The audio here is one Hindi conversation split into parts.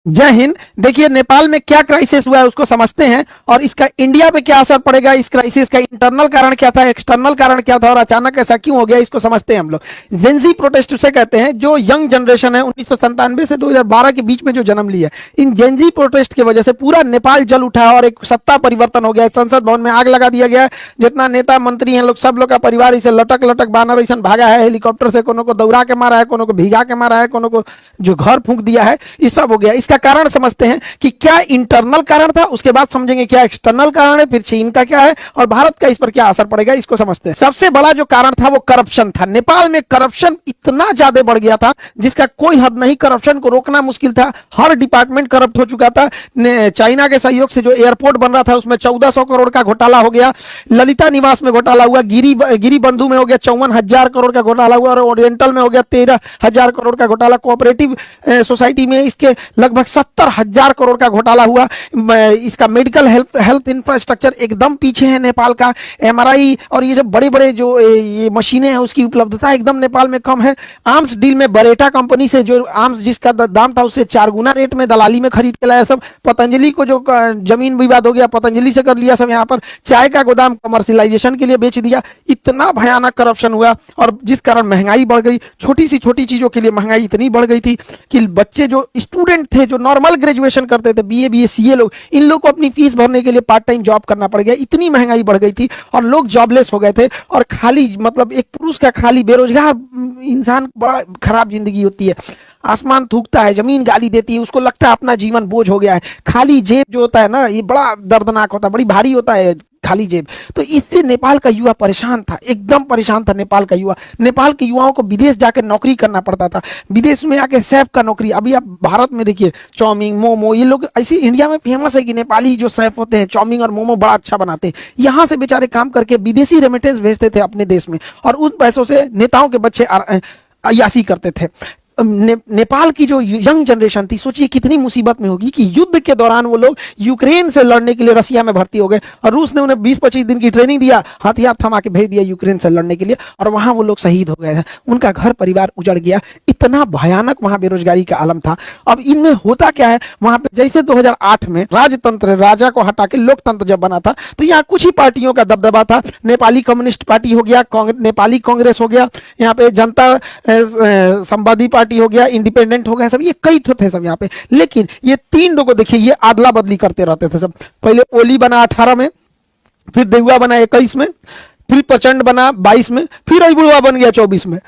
जय हिंद। देखिए नेपाल में क्या क्राइसिस हुआ है उसको समझते हैं और इसका इंडिया पे क्या असर पड़ेगा, इस क्राइसिस का इंटरनल कारण क्या था, एक्सटर्नल कारण क्या था और अचानक ऐसा क्यों हो गया, इसको समझते हैं हम लोग। जेंजी प्रोटेस्ट उसे कहते हैं जो यंग जनरेशन है 1997 से 2012 के बीच में जो जन्म लिया है। इन जेंजी प्रोटेस्ट की वजह से पूरा नेपाल जल उठा और एक सत्ता परिवर्तन हो गया। संसद भवन में आग लगा दिया गया। जितना नेता मंत्री हैं लोग, सब लोग का परिवार इसे लटक लटक बानर ऐसा भागा है, हेलीकॉप्टर से कोनो को दौड़ा के मारा है, कोनो को भिगा के मारा है, कोनो को जो घर फूंक दिया है, ये सब हो गया। इसका कारण समझते हैं कि क्या इंटरनल कारण था, उसके बाद समझेंगे क्या एक्सटर्नल कारण है, फिर चीन का क्या है और भारत का इस पर क्या असर पड़ेगा, इसको समझते हैं। सबसे बड़ा जो कारण था वो करप्शन था। नेपाल में करप्शन इतना ज्यादा बढ़ गया था जिसका कोई हद नहीं। करप्शन को रोकना मुश्किल था, हर डिपार्टमेंट करप्ट हो चुका था। चाइना के सहयोग से जो एयरपोर्ट बन रहा था उसमें 1400 करोड़ का घोटाला हो गया। ललिता निवास में घोटाला हुआ, गिरी बंधु में हो गया 54,000 करोड़ का घोटाला हुआ और ओरिएंटल में हो गया 13,000 करोड़ का घोटाला। कोऑपरेटिव सोसाइटी में इसके लगभग 70,000 करोड़ का घोटाला हुआ। इसका मेडिकल हेल्थ इंफ्रास्ट्रक्चर एकदम पीछे है नेपाल का। एमआरआई और ये जो बड़े बड़े जो ये मशीनें हैं उसकी उपलब्धता एकदम नेपाल में कम है। आर्म्स डील में बरेटा कंपनी से जो आर्म्स जिसका दाम था उससे 4 गुना रेट में दलाली में खरीद के लाया सब। पतंजलि को जो जमीन विवाद हो गया पतंजलि से कर लिया सब। यहाँ पर चाय का गोदाम कमर्शियलाइजेशन के लिए बेच दिया। इतना भयानक करप्शन हुआ और जिस कारण महंगाई बढ़ गई। छोटी सी छोटी चीजों के लिए महंगाई इतनी बढ़ गई थी कि बच्चे जो स्टूडेंट थे जो नॉर्मल ग्रेजुएशन करते थे, बीए सीए लोग, इन लोग को अपनी फीस भरने के लिए पार्ट टाइम जॉब करना पड़ गया। इतनी महंगाई बढ़ गई थी और लोग जॉबलेस हो गए थे। और खाली मतलब एक पुरुष का खाली बेरोजगार इंसान बड़ा खराब जिंदगी होती है। आसमान थूकता है, जमीन गाली देती है, उसको लगता है अपना जीवन बोझ हो गया है। खाली जेब जो होता है ना, ये बड़ा दर्दनाक होता है, बड़ी भारी होता है खाली जेब। तो इससे नेपाल का युवा परेशान था, एकदम परेशान था नेपाल का युवा। नेपाल के युवाओं को विदेश जाकर नौकरी करना पड़ता था, विदेश में आके शेफ का नौकरी। अभी आप भारत में देखिए चाउमीन मोमो, ये लोग ऐसे इंडिया में फेमस है कि नेपाली जो शेफ होते हैं चाउमीन और मोमो बड़ा अच्छा बनाते हैं। यहाँ से बेचारे काम करके विदेशी रेमिटेंस भेजते थे अपने देश में और उन पैसों से नेताओं के बच्चे अय्यासी करते थे। नेपाल की जो यंग जनरेशन थी, सोचिए कितनी मुसीबत में होगी कि युद्ध के दौरान वो लोग यूक्रेन से लड़ने के लिए रसिया में भर्ती हो गए और रूस ने उन्हें 20-25 दिन की ट्रेनिंग दिया, हथियार थमा के भेज दिया यूक्रेन से लड़ने के लिए और वहां वो लोग शहीद हो गए थे। उनका घर परिवार उजड़ गया। इतना भयानक वहां बेरोजगारी का आलम था। अब इनमें होता क्या है, वहां पे जैसे 2008 में राजतंत्र, राजा को हटा के लोकतंत्र जब बना था तो यहाँ कुछ ही पार्टियों का दबदबा था। नेपाली कम्युनिस्ट पार्टी हो गया, नेपाली कांग्रेस हो गया, यहाँ पे जनता संवादी पार्टी हो गया, इंडिपेंडेंट हो गया, सब ये कई तो थे सब यहाँ पे। लेकिन ये 3 लोगों को देखिए ये अदला बदली करते रहते थे सब। पहले ओली बना 18 में, फिर देउआ बना 21 में, फिर प्रचंड बना 22 में, फिर अबुआ बन गया 24 में।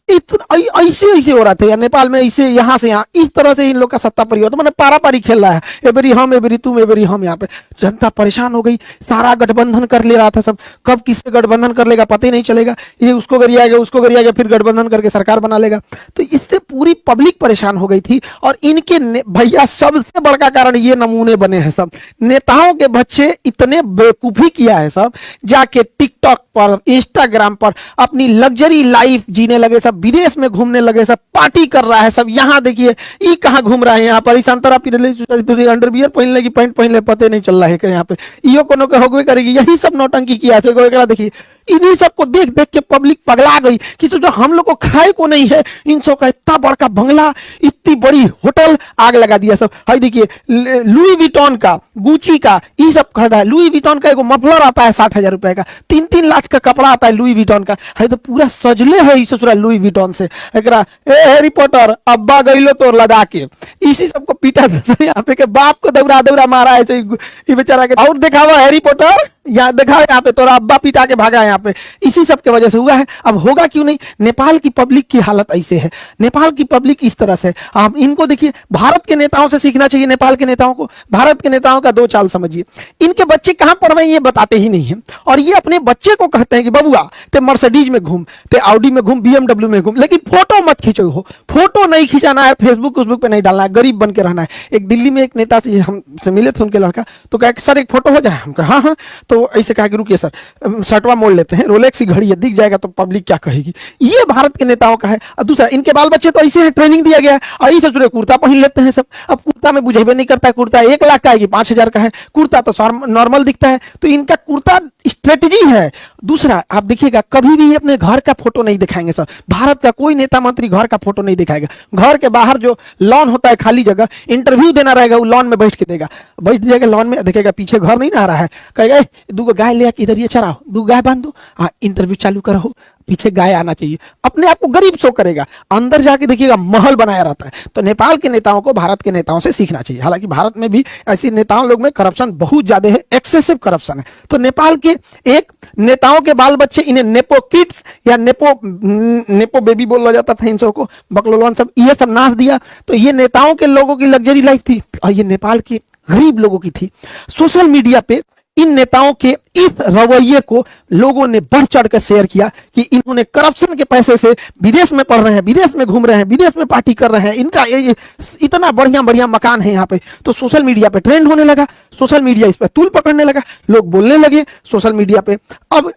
ऐसे ऐसे हो रहा था नेपाल में, ऐसे यहाँ से यहाँ इस तरह से इन लोग का सत्ता परिवर्तन मैंने पारा पारी खेल रहा है। एबरी हम एबरी तुम एबरी हम। यहाँ पे जनता परेशान हो गई, सारा गठबंधन कर ले रहा था सब। कब किससे गठबंधन कर लेगा पता ही नहीं चलेगा। ये उसको गरियाएगा उसको गरियाएगा, फिर गठबंधन करके सरकार बना लेगा। तो इससे पूरी पब्लिक परेशान हो गई थी। और इनके भैया सबसे बड़का कारण ये नमूने बने हैं सब। नेताओं के बच्चे इतने बेवकूफी किया है सब, जाके टिकटॉक पर इंस्टाग्राम पर अपनी लग्जरी लाइफ जीने लगे सब, विदेश में घूमने लगे सब, पार्टी कर रहा है सब। यहाँ देखिए ये कहाँ घूम रहा है, यहाँ पर इस अंतरा अंडरवियर पहन लेगी, पैंट पहन ले, पते नहीं चल रहा है कि यहाँ पे इो कोनो के होगवे करेगी। यही सब नौटंकी किया है। देखिए इन्हीं सबको देख देख के पब्लिक पगला गई कि जो हम लोग को खाए को नहीं है, इन सब का इतना बड़का बंगला, इतनी बड़ी होटल, आग लगा दिया सब। हाई देखिए लुई विटॉन का, गुची का, ये सब खरीदा है। लुई विटॉन का एगो मफलर आता है 60,000 रुपए का, 3-3 लाख का कपड़ा आता है लुई विटॉन का। हाई तो पूरा सजले है ससुरा लुई विटॉन से। एकरा हैरी पॉटर अब्बा गईलो तो लगा के इसी सबको पीटा यहाँ पे के बाप को दौड़ा दौड़ा मारा है ये बेचारा के। और दिखावा हैरी पॉटर, यहाँ देखा यहाँ पे तोरा अब्बा पिटा के भागा यहाँ पे। इसी सब के वजह से हुआ है। अब होगा क्यों नहीं, नेपाल की पब्लिक की हालत ऐसे है, नेपाल की पब्लिक इस तरह से। आप इनको देखिए, भारत के नेताओं से सीखना चाहिए नेपाल के नेताओं को। भारत के नेताओं का 2 चाल समझिए। इनके बच्चे कहां पढ़ रहे हैं ये बताते ही नहीं है और ये अपने बच्चे को कहते हैं कि बबुआ ते मर्सिडीज में घूम, ते ऑडी में घूम, BMW में घूम, लेकिन फोटो मत खींचो हो। फोटो नहीं खिंचाना है, फेसबुक पे नहीं डालना है, गरीब बन के रहना है। एक दिल्ली में एक नेता से हमसे मिले थे, उनके लड़का तो कहा सर एक फोटो हो जाए। हम कहा हाँ। तो ऐसे कहा कि रुकिए सर शर्टवा मोड़ लेते हैं, रोलेक्स की घड़ी है, दिख जाएगा तो पब्लिक क्या कहेगी। ये भारत के नेताओं का है। और दूसरा, इनके बाल बच्चे तो ऐसे हैं, ट्रेनिंग दिया गया है और ये ससुरे कुर्ता पहन लेते हैं सब। अब कुर्ता में बुझेबे नहीं करता, कुर्ता 1 लाख का है कि 5,000 का है। कुर्ता तो नॉर्मल दिखता है। तो इनका कुर्ता स्ट्रेटजी है दूसरा आप देखिएगा कभी भी अपने घर का फोटो नहीं दिखाएंगे सर, भारत का कोई नेता मंत्री घर का फोटो नहीं दिखाएगा। घर के बाहर जो लॉन होता है खाली जगह, इंटरव्यू देना रहेगा वो लॉन में बैठ के देगा, बैठ जाएगा लॉन में, देखेगा पीछे घर नहीं ना आ रहा है, कहेगा दो गाय ले आके इधर ये चराओ, दो गाय बांध दो, हाँ इंटरव्यू चालू करो, पीछे गाय आना चाहिए, अपने आप को गरीब शो करेगा, अंदर जाके देखिएगा महल बनाया रहता है। तो नेपाल के नेताओं को भारत के नेताओं से सीखना चाहिए। हालांकि भारत में भी ऐसी नेताओं लोग में करप्शन बहुत ज्यादा है, एक्सेसिव करप्शन है। तो नेपाल के एक नेताओं के बाल बच्चे, इन्हें नेपो किड्स या नेपो बेबी बोला जाता था इन सबको, बकलोलवन सब, ये सब नाच दिया। तो ये नेताओं के लोगों की लग्जरी लाइफ थी और ये नेपाल के गरीब लोगों की थी। सोशल मीडिया पे इन नेताओं के इस रवैये को लोगों ने बढ़ चढ़कर शेयर किया कि इन्होंने करप्शन के पैसे से विदेश में पढ़ रहे हैं, विदेश में घूम रहे हैं, विदेश में पार्टी कर रहे हैं, इनका ये इतना बढ़िया बढ़िया मकान है यहाँ पे। तो सोशल मीडिया पे ट्रेंड होने लगा, सोशल मीडिया इस पे तूल पकड़ने लगा, लोग बोलने लगे सोशल मीडिया पे। अब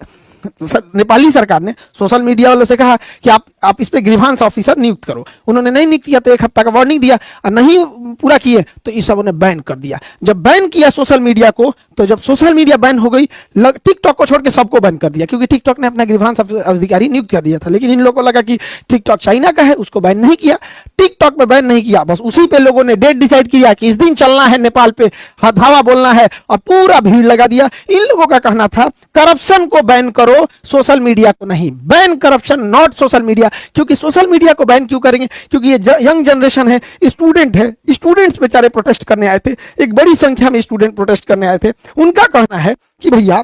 नेपाली सरकार ने सोशल मीडिया वालों से कहा कि आप इस पे ग्रीवांस ऑफिसर नियुक्त करो। उन्होंने नहीं नियुक्त किया तो 1 हफ्ता का वार्निंग दिया और नहीं पूरा किए तो इस सबों ने बैन कर दिया। जब बैन किया सोशल मीडिया को, तो जब सोशल मीडिया बैन हो गई, टिकटॉक को छोड़ के सबको बैन कर दिया, क्योंकि टिकटॉक ने अपना ग्रीवांस अधिकारी नियुक्त कर दिया था। लेकिन इन लोगों को लगा कि टिकटॉक चाइना का है, उसको बैन नहीं किया, टिकटॉक पे बैन नहीं किया, बस उसी पे लोगों ने डेट डिसाइड किया कि इस दिन चलना है नेपाल पे, धावा बोलना है और पूरा भीड़ लगा दिया। इन लोगों का कहना था करप्शन को बैन करो, सोशल मीडिया को नहीं। Ban corruption, not social media. क्योंकि सोशल मीडिया को बैन क्यों करेंगे? क्योंकि ये यंग जनरेशन है, स्टूडेंट है, स्टूडेंट्स बेचारे प्रोटेस्ट करने आए थे, एक बड़ी संख्या में स्टूडेंट प्रोटेस्ट करने आए थे। उनका कहना है कि भैया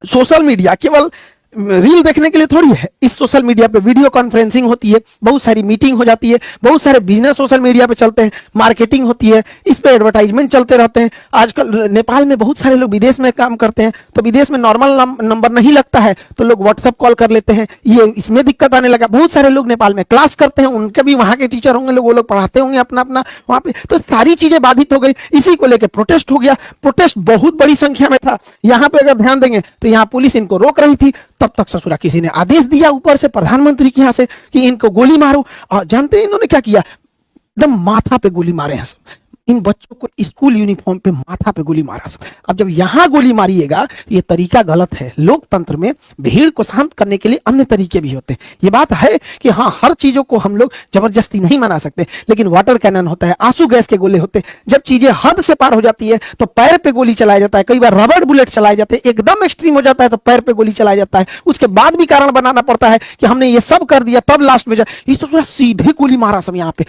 सोशल मीडिया केवल रील देखने के लिए थोड़ी है, इस सोशल मीडिया पे वीडियो कॉन्फ्रेंसिंग होती है, बहुत सारी मीटिंग हो जाती है, बहुत सारे बिजनेस सोशल मीडिया पे चलते हैं, मार्केटिंग होती है, इस पे एडवर्टाइजमेंट चलते रहते हैं। आजकल नेपाल में बहुत सारे लोग विदेश में काम करते हैं, तो विदेश में नॉर्मल नंबर नहीं लगता है तो लोग व्हाट्सएप कॉल कर लेते हैं, ये इसमें दिक्कत आने लगा। बहुत सारे लोग नेपाल में क्लास करते हैं, उनके भी वहां के टीचर होंगे, वो लोग पढ़ाते होंगे अपना अपना वहां पे, तो सारी चीजें बाधित हो गई। इसी को लेकर प्रोटेस्ट हो गया। प्रोटेस्ट बहुत बड़ी संख्या में था। यहाँ पे अगर ध्यान देंगे तो यहाँ पुलिस इनको रोक रही थी, तब तक ससुरा किसी ने आदेश दिया ऊपर से प्रधानमंत्री के यहाँ से कि इनको गोली मारो। और जानते हैं इन्होंने क्या किया? एकदम माथा पे गोली मारे हैं सब। इन बच्चों को स्कूल यूनिफॉर्म पे माथा पे गोली मारा सब। अब जब यहां गोली मारिएगा तो ये तरीका गलत है। लोकतंत्र में भीड़ को शांत करने के लिए अन्य तरीके भी होते हैं। ये बात है कि हाँ, हर चीजों को हम लोग जबरदस्ती नहीं मना सकते, लेकिन वाटर कैनन होता है, आंसू गैस के गोले होते हैं। जब चीजें हद से पार हो जाती है तो पैर पे गोली चलाया जाता है, कई बार रबड़ बुलेट चलाए जाते हैं, एकदम एक्सट्रीम हो जाता है तो पैर पे गोली चलाया जाता है। उसके बाद भी कारण बनाना पड़ता है कि हमने ये सब कर दिया, तब लास्ट में इस तो सीधे गोली मारा सब, यहाँ पे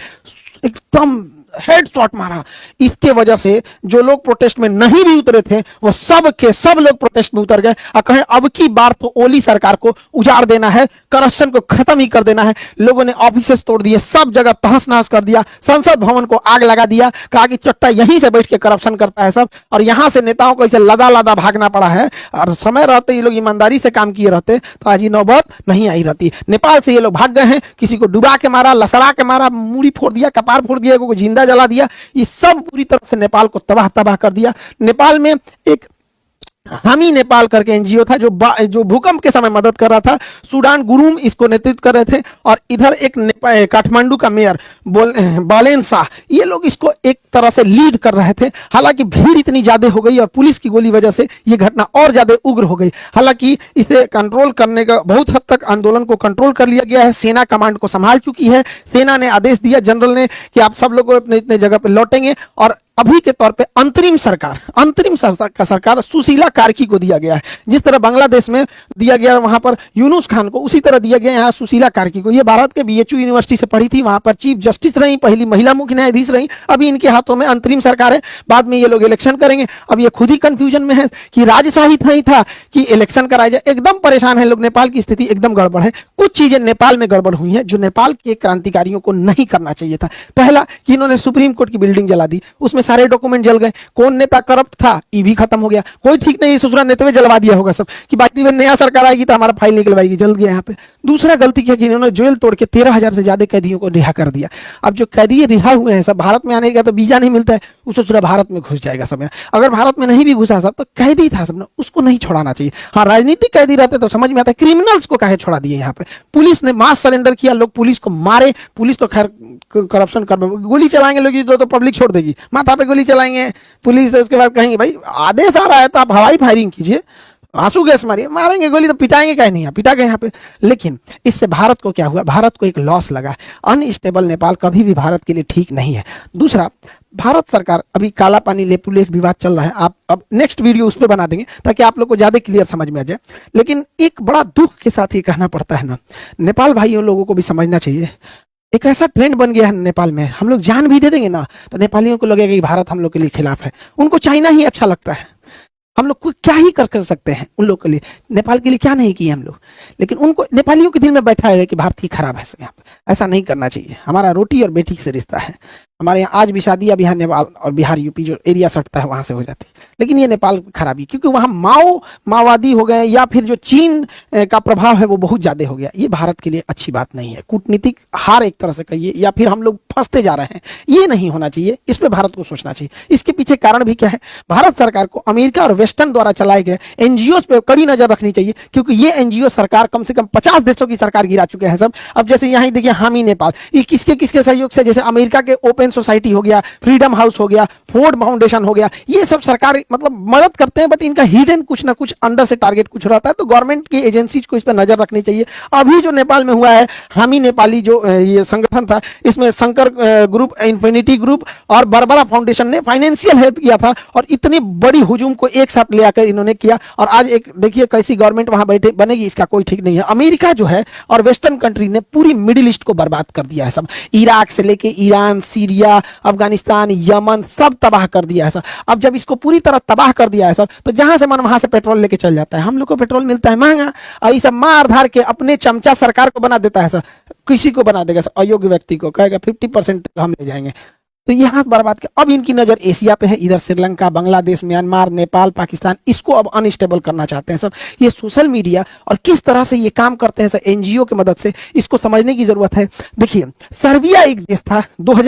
एकदम हेडशॉट मारा। इसके वजह से जो लोग प्रोटेस्ट में नहीं भी उतरे थे वो सब के सब लोग प्रोटेस्ट में उतर गए और कहें अब की बार तो ओली सरकार को उजाड़ देना है, करप्शन को खत्म ही कर देना है। लोगों ने ऑफिसेस तोड़ दिए, सब जगह तहस नहस कर दिया, संसद भवन को आग लगा दिया, कहा कि चट्टा यहीं से बैठ के करप्शन करता है सब। और यहां से नेताओं को इसे लदा लदा भागना पड़ा है। और समय रहते ये लोग ईमानदारी से काम किए रहते तो आज ये नौबत नहीं आई रहती। नेपाल से ये लोग भाग गए हैं, किसी को डुबा के मारा, लसड़ा के मारा, मूड़ी फोड़ दिया, कपार फोड़ दिया, को जिंदा जला दिया। ये सब पूरी तरह से नेपाल को तबाह कर दिया। नेपाल में एक हामी नेपाल करके एनजीओ था जो भूकंप के समय मदद कर रहा था। सूडान गुरुम इसको नेतृत्व कर रहे थे और इधर एक काठमांडू का मेयर बालेन शाह, ये लोग इसको एक तरह से लीड कर रहे थे। हालांकि भीड़ इतनी ज्यादा हो गई और पुलिस की गोली वजह से ये घटना और ज्यादा उग्र हो गई। हालांकि इसे कंट्रोल करने का बहुत हद तक आंदोलन को कंट्रोल कर लिया गया है। सेना कमांड को संभाल चुकी है। सेना ने आदेश दिया जनरल ने कि आप सब लोग अपने इतने जगह पे लौटेंगे। और अभी के तौर पे अंतरिम सरकार सुशीला कार्की को दिया गया है। जिस तरह बांग्लादेश में दिया गया वहां पर यूनुस खान को, उसी तरह दिया गया यहाँ सुशीला कार्की को। ये भारत के बीएचयू यूनिवर्सिटी से पढ़ी थी, वहां पर चीफ जस्टिस रही, पहली महिला मुख्य न्यायाधीश रही। अभी इनके हाथों में अंतरिम सरकार है, बाद में ये लोग इलेक्शन करेंगे। अब ये खुद ही कंफ्यूजन में है कि राजशाही नहीं था कि इलेक्शन कराया जाए। एकदम परेशान है लोग। नेपाल की स्थिति एकदम गड़बड़ है। कुछ चीजें नेपाल में गड़बड़ हुई है जो नेपाल के क्रांतिकारियों को नहीं करना चाहिए था। पहला कि इन्होंने सुप्रीम कोर्ट की बिल्डिंग जला दी, उसमें सारे डॉक्यूमेंट जल गए। कौन नेता करप्ट था ये भी खत्म हो गया। कोई ठीक नहीं, ससुरा नेता में जलवा दिया होगा सब कि बाकी में नया सरकार आएगी तो हमारा फाइल निकलवाएगी, जल गया यहाँ पे। दूसरा गलती क्या कि इन्होंने जेल तोड़ के 13,000 से ज्यादा कैदियों को रिहा कर दिया। अब जो कैदी रिहा हुए हैं सब भारत में आने का तो वीजा नहीं मिलता है, वो ससुरा भारत में घुस जाएगा सब। अगर भारत में नहीं भी घुसा सब तो कैदी था सब, उसको नहीं छोड़ाना चाहिए। हाँ, राजनीतिक कैदी रहते तो समझ में आता है, क्रिमिनल्स को काहे छोड़ा दिए। यहाँ पे पुलिस ने मास सरेंडर किया, लोग पुलिस को मारे। पुलिस तो खैर करप्शन कर, गोली चलाएंगे लोग तो पब्लिक छोड़ देगी, माथा पे गोली चलाएंगे पुलिस। उसके बाद कहेंगे भाई आदेश आ रहा है तो आप हवाई फायरिंग कीजिए, आंसू गैस मारिए, मारेंगे गोली तो पिटाएंगे कहीं नहीं, पिटा गए यहाँ पे। लेकिन इससे भारत को क्या हुआ, भारत को एक लॉस लगा। अनस्टेबल नेपाल कभी भी भारत के लिए ठीक नहीं है। दूसरा, भारत सरकार अभी काला पानी लेपू लेक विवाद चल रहा है, आप अब नेक्स्ट वीडियो उस पर बना देंगे ताकि आप लोग को ज्यादा क्लियर समझ में आ जाए। लेकिन एक बड़ा दुख के साथ ये कहना पड़ता है ना, नेपाल भाइयों लोगों को भी समझना चाहिए, एक ऐसा ट्रेंड बन गया है नेपाल में, हम लोग जान भी दे देंगे ना तो नेपालियों को लगेगा कि भारत हम लोग के लिए खिलाफ है। उनको चाइना ही अच्छा लगता है। हम लोग को क्या ही कर सकते हैं उन लोग के लिए, नेपाल के लिए क्या नहीं किए हम लोग। लेकिन उनको नेपालियों के दिल में बैठा है कि भारत ही खराब है। यहाँ पे ऐसा नहीं करना चाहिए। हमारा रोटी और बेटी से रिश्ता है। हमारे यहाँ आज भी शादी बिहार नेपाल और बिहार यूपी जो एरिया सटता है वहां से हो जाती है। लेकिन ये नेपाल खराबी, क्योंकि वहां माओवादी हो गए या फिर जो चीन का प्रभाव है वो बहुत ज्यादा हो गया। ये भारत के लिए अच्छी बात नहीं है। कूटनीतिक हार एक तरह से कहिए, या फिर हम लोग फंसते जा रहे हैं, ये नहीं होना चाहिए। इस पर भारत को सोचना चाहिए। इसके पीछे कारण भी क्या है, भारत सरकार को अमेरिका और वेस्टर्न द्वारा चलाए गए एनजीओ पे कड़ी नजर रखनी चाहिए, क्योंकि ये एनजीओ सरकार कम से कम 50 देशों की सरकार गिरा चुके हैं सब। अब जैसे यहाँ देखिए हामी नेपाल, ये किसके किसके सहयोग से, जैसे अमेरिका के ओपन सोसाइटी हो गया, फ्रीडम हाउस हो गया, फोर्ड फाउंडेशन हो गया, ये सब सरकार मतलब मदद करते हैं, बट इनका हिडन कुछ ना कुछ अंडर से टारगेट कुछ रहता है। तो गवर्नमेंट की एजेंसीज को इस पर नजर रखनी चाहिए। अभी जो नेपाल में हुआ है, हामी नेपाली जो ये संगठन था, इसमें शंकर ग्रुप, इन्फिनिटी ग्रुप और बरबरा फाउंडेशन ने फाइनेंशियल हेल्प किया था, और इतनी बड़ी हुजूम को एक साथ ले आकर इन्होंने किया। और आज एक देखिए कैसी गवर्नमेंट वहां बैठे बनेगी, इसका कोई ठीक नहीं है। अमेरिका जो है और वेस्टर्न कंट्री ने पूरी मिडिल ईस्ट को बर्बाद कर दिया है सब, इराक से लेके ईरान, सीरिया, अफगानिस्तान, यमन, सब तबाह कर दिया है सब। अब जब इसको पूरी तरह तबाह कर दिया है सब, तो जहां से मन वहां से पेट्रोल लेके चल जाता है। हम लोग को पेट्रोल मिलता है महंगा, और ये सब मार धार के अपने चमचा सरकार को बना देता है सब। किसी को बना देगा, अयोग्य व्यक्ति को कहेगा 50% हम ले जाएंगे। तो ये हाथ बर्बाद के। अब इनकी नजर एशिया पे है, इधर श्रीलंका, बांग्लादेश, म्यांमार, नेपाल, पाकिस्तान, इसको अब अनस्टेबल करना चाहते हैं सब। ये सोशल मीडिया और किस तरह से ये काम करते हैं सब एनजीओ की मदद से, इसको समझने की जरूरत है। देखिए, सर्बिया एक देश था,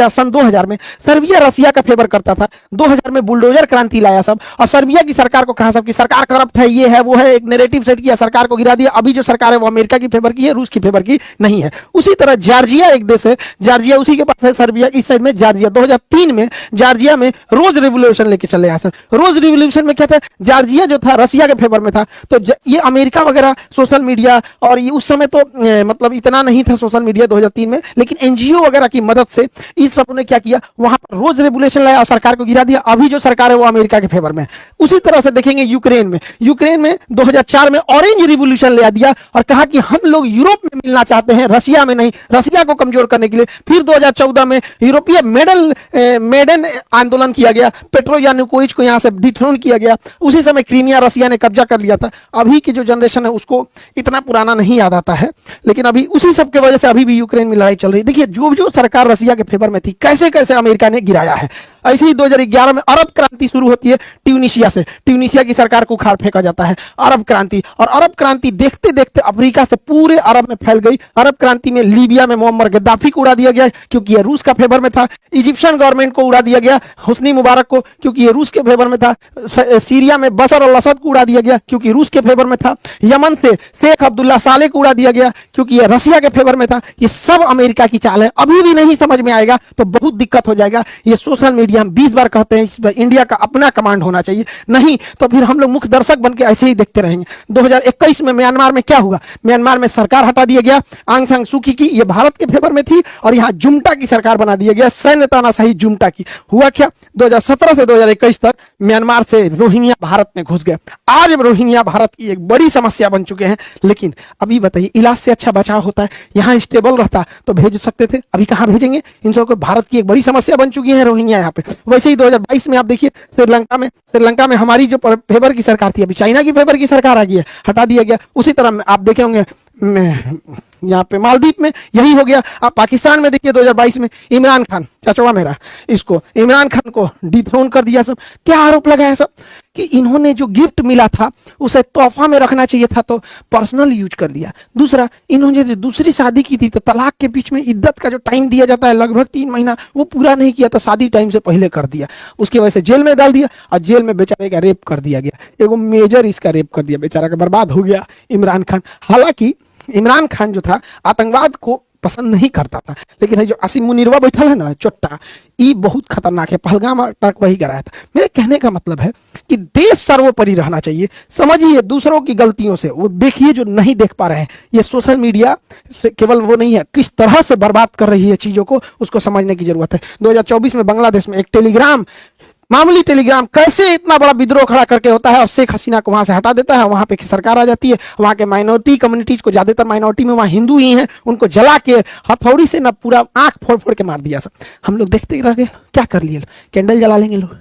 सन 2000 में सर्बिया रसिया का फेवर करता था। 2000 में बुलडोजर क्रांति लाया सब, और सर्बिया की सरकार को कहा सब कि सरकार करप्ट है, ये है वो है, एक नैरेटिव सेट किया, सरकार को गिरा दिया। अभी जो सरकार है वो अमेरिका की फेवर की है, रूस की फेवर की नहीं है। उसी तरह जॉर्जिया एक देश है, जॉर्जिया उसी के पास है, सर्बिया की साइड में जॉर्जिया। 2003 में जॉर्जिया में रोज रिवोल्यूशन लेके चले आए सर। रोज रिवोल्यूशन में क्या था, जॉर्जिया जो था रसिया के फेवर में था। तो ये अमेरिका वगैरह सोशल मीडिया, और ये उस समय तो मतलब इतना नहीं था सोशल मीडिया 2003 में, लेकिन एनजीओ वगैरह की मदद से इस सब ने क्या किया, वहां पर रोज रेगुलेशन लाया और सरकार को गिरा दिया। अभी जो सरकार है वो अमेरिका के फेवर में। उसी तरह से देखेंगे यूक्रेन में 2004 में ऑरेंज रिवोल्यूशन ले दिया और कहा कि हम लोग यूरोप में मिलना चाहते हैं, रसिया में नहीं, रसिया को कमजोर करने के लिए। फिर 2014 में यूरोपीय मेडन आंदोलन किया गया, पेट्रो यानुकोविच को यहां से डिथ्रोन किया गया। उसी समय क्रीमिया रसिया ने कब्जा कर लिया था। अभी की जो जनरेशन है उसको इतना पुराना नहीं याद आता है, लेकिन अभी उसी सब की वजह से अभी भी यूक्रेन में लड़ाई चल रही है। देखिए, जो जो सरकार रसिया के फेवर में थी, कैसे कैसे अमेरिका ने गिराया है। ऐसे ही 2011 में अरब क्रांति शुरू होती है ट्यूनिशिया से। ट्यूनिशिया की सरकार को उखाड़ फेंका जाता है, अरब क्रांति। और अरब क्रांति देखते देखते अफ्रीका से पूरे अरब में फैल गई। अरब क्रांति में लीबिया में मोहम्मद गद्दाफी को उड़ा दिया गया क्योंकि यह रूस का फेवर में था। इजिप्शियन गवर्नमेंट को उड़ा दिया गया, हुस्नी मुबारक को, क्योंकि ये रूस के फेवर में था। सीरिया में बशर अल असद को उड़ा दिया गया क्योंकि रूस के फेवर में था। यमन से शेख अब्दुल्ला साले को उड़ा दिया गया क्योंकि यह रसिया के फेवर में था। ये सब अमेरिका की चाल है। अभी भी नहीं समझ में आएगा तो बहुत दिक्कत हो जाएगा। ये सोशल मीडिया हम 20 बार कहते हैं, इस पर इंडिया का अपना कमांड होना चाहिए, नहीं तो फिर हम लोग मुख्य दर्शक बन के ऐसे ही देखते रहेंगे। 2021 में म्यांमार में क्या हुआ, म्यांमार में सरकार हटा दिया गया आंग सान सू की, ये भारत के फेवर में थी, और यहाँ जुम्टा की सरकार बना दिया गया, सैन्य तानाशाही जुम्टा की। हुआ क्या, 2017 से 2021 तक म्यांमार से रोहिंग्या भारत में घुस गए। आज रोहिंग्या भारत की एक बड़ी समस्या बन चुके हैं। लेकिन अभी बताइए, इलाज से अच्छा बचाव होता है। यहाँ स्टेबल रहता तो भेज सकते थे, अभी कहाँ भेजेंगे इन सबको। भारत की एक बड़ी समस्या बन चुकी है रोहिंग्या यहाँ पे। वैसे ही 2022 में आप देखिए श्रीलंका में हमारी जो फेवर की सरकार थी, अभी चाइना की फेवर की सरकार आ गई है, हटा दिया गया। उसी तरह आप देखे होंगे यहाँ पे मालदीव में यही हो गया। आप पाकिस्तान में देखिए 2022 में इमरान खान, चचवा मेरा, इसको इमरान खान को डिथ्रोन कर दिया सब। क्या आरोप लगाया सब कि इन्होंने जो गिफ्ट मिला था उसे तोहफा में रखना चाहिए था तो पर्सनल यूज कर लिया। दूसरा, इन्होंने जो दूसरी शादी की थी तो तलाक के बीच में इद्दत का जो टाइम दिया जाता है लगभग 3 महीना, वो पूरा नहीं किया तो शादी टाइम से पहले कर दिया। उसकी वजह से जेल में डाल दिया और जेल में बेचारे का रेप कर दिया गया। एगो मेजर इसका रेप कर दिया, बेचारा का बर्बाद हो गया इमरान खान। हालांकि इमरान खान जो था आतंकवाद को पसंद नहीं करता था, लेकिन जो आसिम मुनीरवा बैठा है ना चोट्टा, ये बहुत खतरनाक है। पहलगाम अटैक वही कराया था। मेरे कहने का मतलब है कि देश सर्वोपरि रहना चाहिए। समझिए दूसरों की गलतियों से, वो देखिए जो नहीं देख पा रहे हैं, ये सोशल मीडिया से केवल वो नहीं है, किस तरह से बर्बाद कर रही है चीजों को, उसको समझने की जरूरत है। 2024 में बांग्लादेश में एक टेलीग्राम, मामूली टेलीग्राम कैसे इतना बड़ा विद्रोह खड़ा करके होता है और शेख हसीना को वहां से हटा देता है, वहां पे सरकार आ जाती है, वहां के माइनॉरिटी कम्युनिटीज को, ज्यादातर माइनॉरिटी में वहां हिंदू ही हैं, उनको जला के हथौड़ी से ना पूरा आंख फोड़ फोड़ के मार दिया। सब हम लोग देखते ही रह गए, क्या कर लिए, कैंडल जला लेंगे लोग।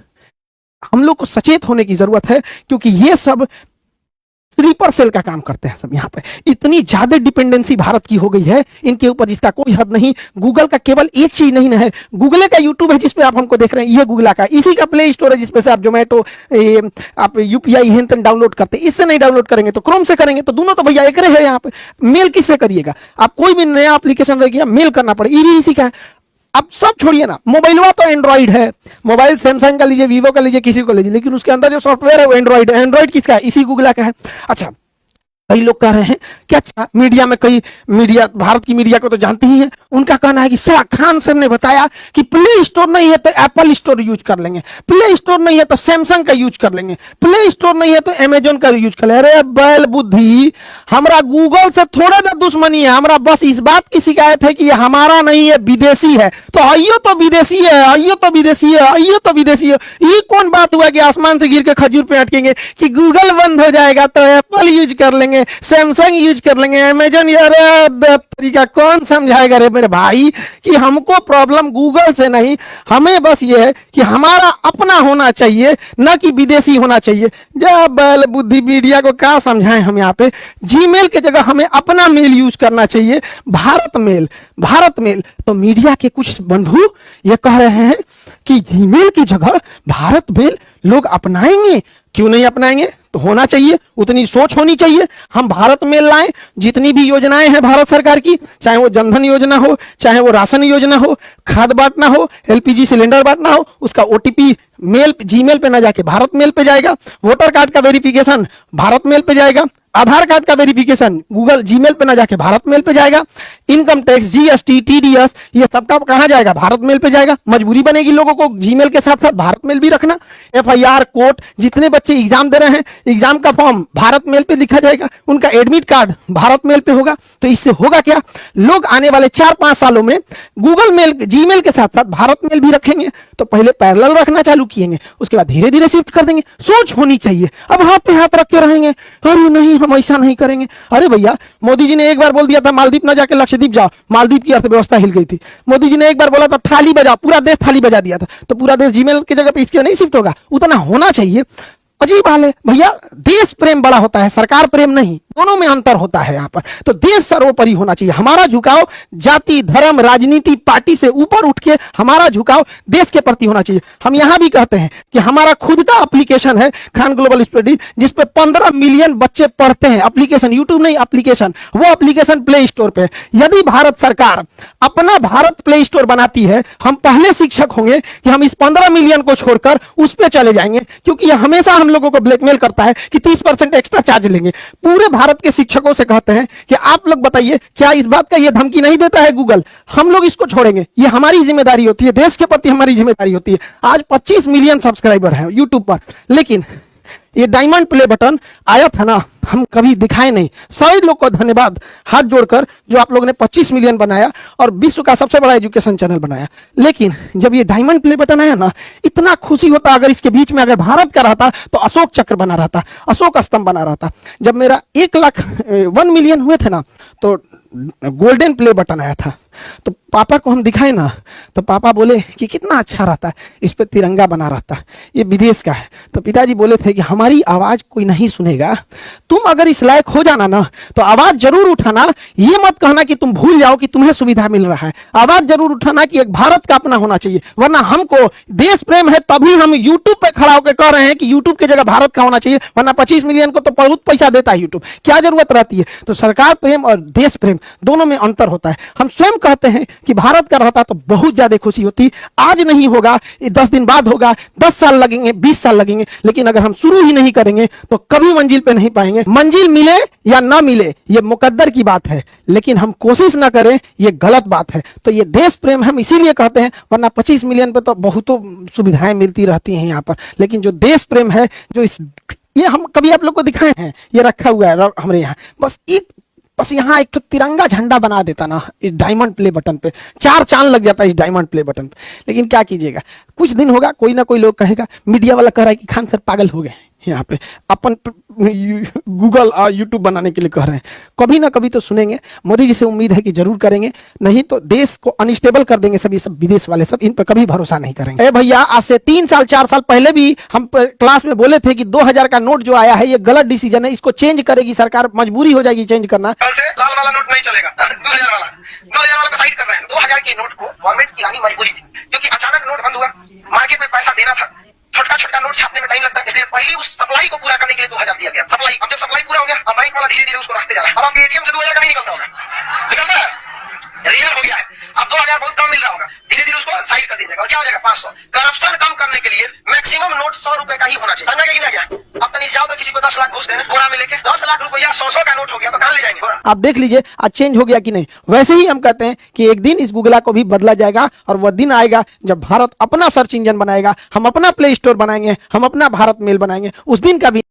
हम लोग को सचेत होने की जरूरत है, क्योंकि ये सब स्लीपर सेल का काम करते हैं सब। यहाँ पे इतनी ज्यादा डिपेंडेंसी भारत की हो गई है इनके ऊपर, जिसका कोई हद नहीं। गूगल का केवल एक चीज नहीं है, गूगल का यूट्यूब है जिसपे आप हमको देख रहे हैं, ये गूगल का, इसी का प्ले स्टोर है जिसपे से आप जोमेटो, आप यूपीआई हिंतन डाउनलोड करते, इससे नहीं डाउनलोड करेंगे तो क्रोम से करेंगे, तो दोनों तो भैया एक है। यहाँ पे मेल किससे करिएगा आप, कोई भी नया एप्लीकेशन रह गया मेल करना पड़े, ये भी इसी का है। अब सब छोड़िए ना, मोबाइलवा तो एंड्रॉइड है, मोबाइल सैमसंग का लीजिए, वीवो का लीजिए, किसी को लीजिए, लेकिन उसके अंदर जो सॉफ्टवेयर है वो एंड्रॉइड है। एंड्रॉइड किसका है, इसी गूगल का है। अच्छा, कई लोग कह रहे हैं कि अच्छा मीडिया में, कई मीडिया, भारत की मीडिया को तो जानते ही हैं, उनका कहना है कि शाह खान सर ने बताया कि प्ले स्टोर नहीं है तो एप्पल स्टोर यूज कर लेंगे, प्ले स्टोर नहीं है तो सैमसंग का यूज कर लेंगे, प्ले स्टोर नहीं है तो अमेजोन का यूज कर लेंगे। अरे बैल बुद्धि, हमारा गूगल से थोड़ा ना दुश्मनी है, हमारा बस इस बात की शिकायत है कि ये हमारा नहीं है, विदेशी है। तो आइयो तो विदेशी है, आइयो तो विदेशी है, आइयो तो विदेशी है। ये कौन बात हुआ कि आसमान से गिर के खजूर पे अटकेंगे, कि गूगल बंद हो जाएगा तो एप्पल यूज कर लेंगे, सैमसंग यूज कर लेंगे, अमेजन। यार तरीका कौन समझाएगा रे मेरे भाई, कि हमको प्रॉब्लम गूगल से नहीं, हमें बस ये है कि हमारा अपना होना चाहिए, ना कि विदेशी होना चाहिए। जब बैल बुद्धि, मीडिया को क्या समझाएं हम। यहाँ पे जीमेल के जगह हमें अपना मेल यूज करना चाहिए, भारत मेल, भारत मेल। तो मीडिया के कुछ बंधु ये कह रहे हैं कि जीमेल की जगह भारत मेल लोग अपनाएंगे। क्यों नहीं अपनाएंगे, तो होना चाहिए, उतनी सोच होनी चाहिए। हम भारत मेल लाएं, जितनी भी योजनाएं हैं भारत सरकार की, चाहे वो जनधन योजना हो, चाहे वो राशन योजना हो, खाद बांटना हो, एलपीजी सिलेंडर बांटना हो, उसका ओटीपी मेल, जीमेल पे ना जाके भारत मेल पे जाएगा। वोटर कार्ड का वेरिफिकेशन भारत मेल पे जाएगा, आधार कार्ड का वेरिफिकेशन गूगल जीमेल पे ना जाके भारत मेल पे जाएगा, इनकम टैक्स, जीएसटी, टीडीएस, ये सबका कहां जाएगा, भारत मेल पे जाएगा। मजबूरी बनेगी लोगों को जीमेल के साथ साथ भारत मेल भी रखना। एफआईआर, कोर्ट, जितने बच्चे एग्जाम दे रहे हैं, एग्जाम का फॉर्म भारत मेल पे लिखा जाएगा, उनका एडमिट कार्ड भारत मेल पे होगा। तो इससे होगा क्या, लोग आने वाले 4-5 सालों में गूगल मेल, जीमेल के साथ साथ भारत मेल भी रखेंगे। तो पहले पैरेलल रखना चालू किएंगे, उसके बाद धीरे धीरे शिफ्ट कर देंगे। सोच होनी चाहिए। अब हाथ पे हाथ रख के रहेंगे, अरे नहीं हम ऐसा नहीं करेंगे। अरे भैया, मोदी जी ने एक बार बोल दिया था मालदीप ना जाके लक्षद्वीप जाओ, मालदीप की अर्थव्यवस्था हिल गई थी। मोदी जी ने एक बार बोला था थाली बजाओ, पूरा देश थाली बजा दिया था। तो पूरा देश जीमेल की जगह पे इसके नहीं शिफ्ट होगा, उतना होना चाहिए। अजीब हाल है भैया, देश प्रेम बड़ा होता है, सरकार प्रेम नहीं, दोनों में अंतर होता है यहाँ पर। तो देश सर्वोपरि होना चाहिए। हमारा झुकाव जाति, धर्म, राजनीति, पार्टी से ऊपर उठ के हमारा झुकाव देश के प्रति होना चाहिए। हम यहां भी कहते हैं कि हमारा खुद का एप्लीकेशन है खान ग्लोबल स्टडी, जिसपे 15 मिलियन बच्चे पढ़ते हैं। एप्लीकेशन, यूट्यूब नहीं, एप्लीकेशन, वो एप्लीकेशन प्ले स्टोर पे। यदि भारत सरकार अपना भारत प्ले स्टोर बनाती है, हम पहले शिक्षक होंगे कि हम इस 15 मिलियन को छोड़कर उस पर चले जाएंगे, क्योंकि यह हमेशा हम लोगों को ब्लैकमेल करता है कि 30% एक्स्ट्रा चार्ज लेंगे। पूरे भारत के शिक्षकों से कहते हैं कि आप लोग बताइए, क्या इस बात का ये धमकी नहीं देता है गूगल, हम लोग इसको छोड़ेंगे। ये हमारी जिम्मेदारी होती है, देश के प्रति हमारी जिम्मेदारी होती है। आज 25 मिलियन सब्सक्राइबर हैं यूट्यूब पर, लेकिन ये डायमंड प्ले बटन आया था ना, हम कभी दिखाए नहीं। सभी लोग को धन्यवाद हाथ जोड़कर, जो आप लोगों ने 25 मिलियन बनाया और विश्व का सबसे बड़ा एजुकेशन चैनल बनाया। लेकिन जब ये डायमंड प्ले बटन आया ना, इतना खुशी होता, अगर इसके बीच में अगर भारत का रहता तो अशोक चक्र बना रहता, अशोक स्तंभ बना रहता। जब मेरा 1 मिलियन हुए थे ना, तो गोल्डन प्ले बटन आया था। तो पापा को हम दिखाए ना, तो पापा बोले कि कितना अच्छा रहता है, इस पे तिरंगा बना रहता, ये विदेश का है। तो पिताजी बोले थे कि हमारी आवाज कोई नहीं सुनेगा, तुम अगर इस लायक हो जाना ना तो आवाज जरूर उठाना। ये मत कहना कि तुम भूल जाओ कि तुम्हें सुविधा मिल रहा है। आवाज जरूर उठाना कि एक भारत का अपना होना चाहिए, वरना हमको देश प्रेम है तभी हम यूट्यूब पे खड़ा होकर कह रहे हैं कि यूट्यूब की जगह भारत का होना चाहिए, वरना 25 मिलियन को तो बहुत पैसा देता है यूट्यूब, क्या जरूरत रहती है। तो सरकार प्रेम और देश प्रेम दोनों में अंतर होता है। हम स्वयं कहते हैं कि भारत का रहता तो बहुत ज्यादा खुशी होती। आज नहीं होगा, 10 दिन बाद होगा, 10 साल लगेंगे, 20 साल लगेंगे, लेकिन अगर हम शुरू ही नहीं करेंगे तो कभी मंजिल पे नहीं पाएंगे। मंजिल मिले या ना मिले ये मुकद्दर की बात है, लेकिन हम कोशिश ना करें ये गलत बात है। तो ये देश प्रेम हम इसीलिए कहते हैं, वरना 25 मिलियन पे तो बहुत सुविधाएं मिलती रहती हैं यहाँ पर, लेकिन जो देश प्रेम है, जो इस ये हम कभी आप लोग को दिखाए हैं, ये रखा हुआ है हमारे यहाँ, बस यहाँ एक तो तिरंगा झंडा बना देता ना इस डायमंड प्ले बटन पे, 4 चांद लग जाता है इस डायमंड प्ले बटन पे। लेकिन क्या कीजिएगा, कुछ दिन होगा, कोई ना कोई लोग कहेगा, मीडिया वाला कह रहा है कि खान सर पागल हो गए यहाँ पे, अपन गूगल और यूट्यूब बनाने के लिए कह रहे हैं। कभी ना कभी तो सुनेंगे, मोदी जी से उम्मीद है कि जरूर करेंगे, नहीं तो देश को अनस्टेबल कर देंगे सब, ये सब विदेश वाले सब, इन पर कभी भरोसा नहीं करेंगे। ए भैया, आज से 3 साल 4 साल पहले भी हम क्लास में बोले थे कि 2000 का नोट जो आया है ये गलत डिसीजन है, इसको चेंज करेगी सरकार, मजबूरी हो जाएगी चेंज करना। कल से लाल वाला नोट नहीं चलेगा, 2000 वाला को साइड कर रहे हैं। 2000 के नोट को गवर्नमेंट की लानी मजबूरी थी, क्योंकि अचानक नोट बंद हुआ, मार्केट में पैसा देना था, छोटा नोट छापने में टाइम लगता है, इसलिए पहले उस सप्लाई को पूरा करने के लिए 2000 दिया गया। सप्लाई, अब जब सप्लाई पूरा हो गया, अब बैंक वाला धीरे धीरे उसको रखते जा रहा है। अब आपके एटीएम से 2000 का नहीं निकलता होगा, निकलता है, रियल हो गया है। अब 2000 बहुत कम मिल रहा होगा, धीरे धीरे उसको साइड कर दिया जाएगा, और क्या हो जाएगा 500। करप्शन कम करने के लिए मैक्सिमम नोट 100 रुपए का ही होना चाहिए, समझा कि नहीं क्या? अब तक जाओ तो किसी को 10 लाख घूस देने, बोरा में लेके 10 लाख रुपया 100 का नोट हो गया तो कहां ले जाएंगे बोरा? आप देख लीजिए आज चेंज हो गया कि नहीं। वैसे ही हम कहते हैं कि एक दिन इस गूगला को भी बदला जाएगा, और वह दिन आएगा जब भारत अपना सर्च इंजन बनाएगा, हम अपना प्ले स्टोर बनाएंगे, हम अपना भारत मेल बनाएंगे, उस दिन का भी